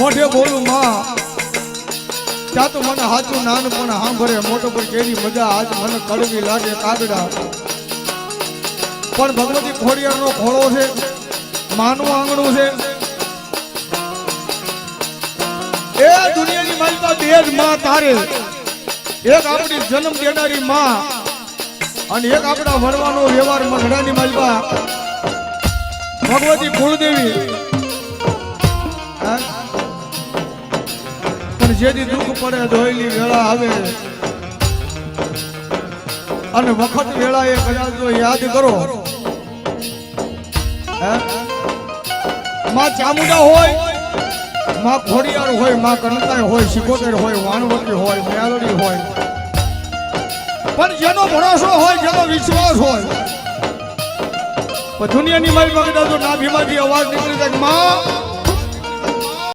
મોઢે બોલું માં ત્યાં તો મને હાચું નાનપણ સાંભળે મોટો પર કેવી મજા આજ મને કડવી લાગે કાગડા પણ ભગવતી ખોડિયારનો ખોળો છે માનું આંગણું છે એ દુનિયાની માલિકા બે જ માં તારે એક આપણી જન્મ દેનારી માં અને એક આપણા વણવાનો વ્યવહાર મગડાની માલિકા ભગવતી કુળદેવી પણ જેથી દુઃખ પડે ધોઈલી વેળા આવે અને વખત વેળા એ કદાચ જો યાદ કરો માં ચામુંડા હોય માં ખોડિયાર હોય માં કનકાઈ હોય સિકોતેર હોય વાણવટી હોય મેલડી હોય પણ જેનો ભરોસો હોય જેનો વિશ્વાસ હોય દુનિયાની મારી પાસે ના ભીમાથી અવાજ નીકળી જાય માં